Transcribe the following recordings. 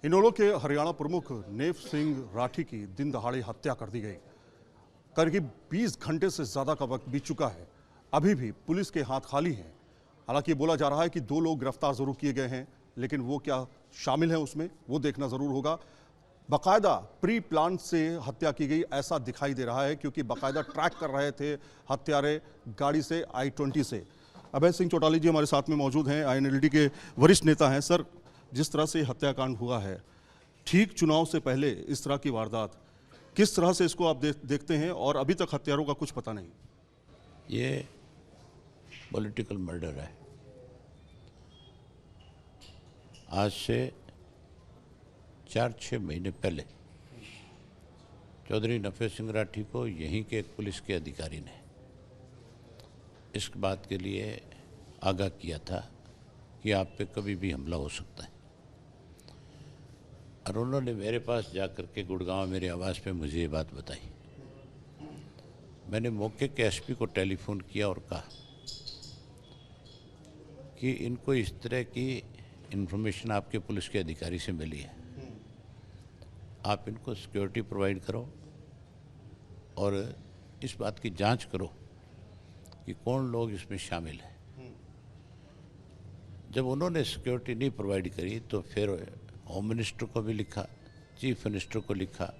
इनेलो के हरियाणा प्रमुख नेव सिंह राठी की दिन दहाड़े हत्या कर दी गई। करीब 20 घंटे से ज्यादा का वक्त बीत चुका है, अभी भी पुलिस के हाथ खाली हैं। हालांकि बोला जा रहा है कि 2 लोग गिरफ्तार जरूर किए गए हैं, लेकिन वो क्या शामिल हैं उसमें, वो देखना जरूर होगा। बाकायदा प्री प्लान से हत्या की गई ऐसा दिखाई दे रहा है, क्योंकि बाकायदा ट्रैक कर रहे थे हत्यारे गाड़ी से, I-20 से। अभय सिंह चौटाली जी हमारे साथ में मौजूद हैं, INLD के वरिष्ठ नेता हैं। सर, जिस तरह से हत्याकांड हुआ है, ठीक चुनाव से पहले इस तरह की वारदात, किस तरह से इसको आप देखते हैं? और अभी तक हत्यारों का कुछ पता नहीं। ये पॉलिटिकल मर्डर है। आज से 4-6 महीने पहले चौधरी नफे सिंह राठी को यहीं के एक पुलिस के अधिकारी ने इस बात के लिए आगाह किया था कि आप पे कभी भी हमला हो सकता है, और उन्होंने मेरे पास जाकर के गुड़गांव मेरे आवास पे मुझे ये बात बताई। मैंने मौके के एसपी को टेलीफोन किया और कहा कि इनको इस तरह की इन्फॉर्मेशन आपके पुलिस के अधिकारी से मिली है, आप इनको सिक्योरिटी प्रोवाइड करो और इस बात की जांच करो कि कौन लोग इसमें शामिल हैं। जब उन्होंने सिक्योरिटी नहीं प्रोवाइड करी तो फिर होम मिनिस्टर को भी लिखा, चीफ मिनिस्टर को लिखा,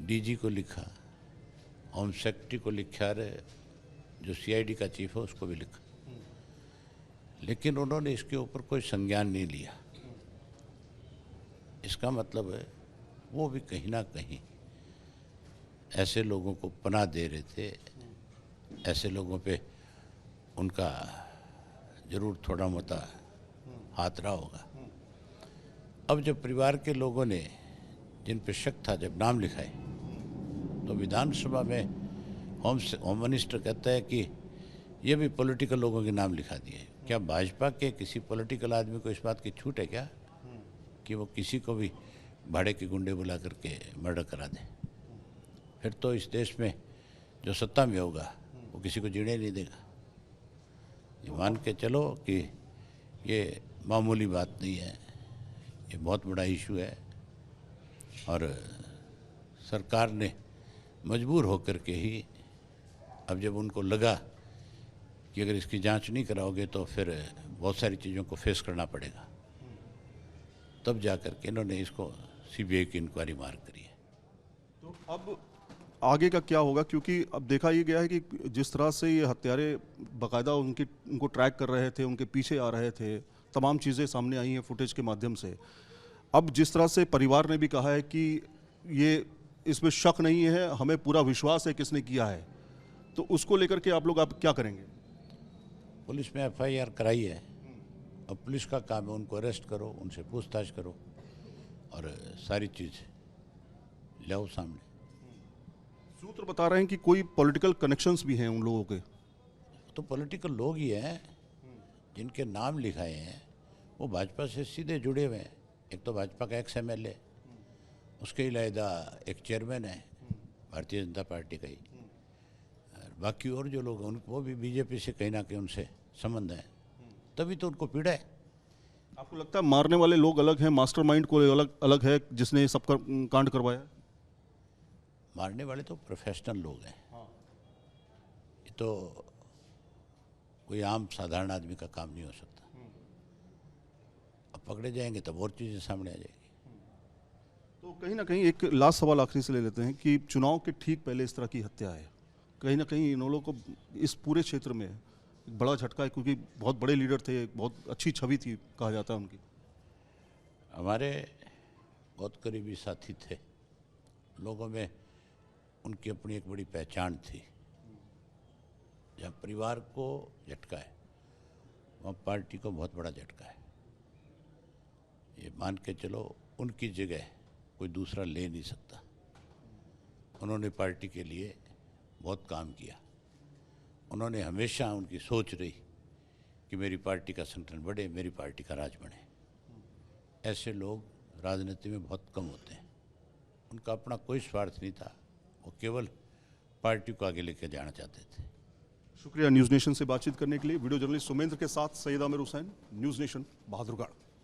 डीजी को लिखा, होम सेक्रेटरी को लिखा, जो CID का चीफ है उसको भी लिखा, लेकिन उन्होंने इसके ऊपर कोई संज्ञान नहीं लिया। इसका मतलब है वो भी कहीं ना कहीं ऐसे लोगों को पनाह दे रहे थे, ऐसे लोगों पे उनका जरूर थोड़ा मोटा हाथ रहा होगा। अब जब परिवार के लोगों ने, जिन पे शक था, जब नाम लिखाए तो विधानसभा में होम मिनिस्टर कहता है कि ये भी पॉलिटिकल लोगों के नाम लिखा दिए। क्या भाजपा के किसी पॉलिटिकल आदमी को इस बात की छूट है क्या कि वो किसी को भी भाड़े के गुंडे बुला करके मर्डर करा दे? फिर तो इस देश में जो सत्ता में होगा वो किसी को जीने नहीं देगा। ये मान के चलो कि ये मामूली बात नहीं है, ये बहुत बड़ा इशू है, और सरकार ने मजबूर होकर के ही, अब जब उनको लगा कि अगर इसकी जांच नहीं कराओगे तो फिर बहुत सारी चीज़ों को फेस करना पड़ेगा, तब जा कर के इन्होंने इसको CBI की इंक्वायरी मार करी है। तो अब आगे का क्या होगा? क्योंकि अब देखा ये गया है कि जिस तरह से ये हत्यारे बाकायदा उनको ट्रैक कर रहे थे, उनके पीछे आ रहे थे, तमाम चीज़ें सामने आई हैं फुटेज के माध्यम से। अब जिस तरह से परिवार ने भी कहा है कि ये इसमें शक नहीं है, हमें पूरा विश्वास है किसने किया है, तो उसको लेकर के आप लोग क्या करेंगे? पुलिस में FIR कराई है, अब पुलिस का काम है उनको अरेस्ट करो, उनसे पूछताछ करो और सारी चीज़ लाओ सामने। सूत्र बता रहे हैं कि कोई पॉलिटिकल कनेक्शंस भी हैं उन लोगों के। तो पॉलिटिकल लोग ही हैं जिनके नाम लिखाए हैं, वो भाजपा से सीधे जुड़े हुए हैं। एक तो भाजपा का ex-MLA, उसके अलावा एक चेयरमैन है भारतीय जनता पार्टी का ही, और बाकी और जो लोग हैं वो भी BJP से कहीं ना कहीं उनसे संबंध है, तभी तो उनको पीड़ा है। आपको लगता है मारने वाले लोग अलग हैं, मास्टरमाइंड को अलग है जिसने सब कांड करवाया? मारने वाले तो प्रोफेशनल लोग हैं, ये तो कोई आम साधारण आदमी का काम नहीं हो सकता। अब पकड़े जाएंगे तब और चीज़ें सामने आ जाएगी। तो कहीं ना कहीं एक लास्ट सवाल आखिरी से ले लेते हैं कि चुनाव के ठीक पहले इस तरह की हत्या है, कहीं ना कहीं इन लोगों को इस पूरे क्षेत्र में एक बड़ा झटका है, क्योंकि बहुत बड़े लीडर थे, बहुत अच्छी छवि थी कहा जाता है उनकी। हमारे बहुत करीबी साथी थे, लोगों में उनकी अपनी एक बड़ी पहचान थी। जहाँ परिवार को झटका है वहाँ पार्टी को बहुत बड़ा झटका है। ये मान के चलो उनकी जगह कोई दूसरा ले नहीं सकता। उन्होंने पार्टी के लिए बहुत काम किया। उन्होंने हमेशा, उनकी सोच रही कि मेरी पार्टी का संगठन बढ़े, मेरी पार्टी का राज बढ़े। ऐसे लोग राजनीति में बहुत कम होते हैं। उनका अपना कोई स्वार्थ नहीं था, वो केवल पार्टी को आगे लेकर जाना चाहते थे। शुक्रिया न्यूज़ नेशन से बातचीत करने के लिए। वीडियो जर्नलिस्ट सुमेंद्र के साथ सैयद आमिर हुसैन, न्यूज़ नेशन, बहादुरगढ़।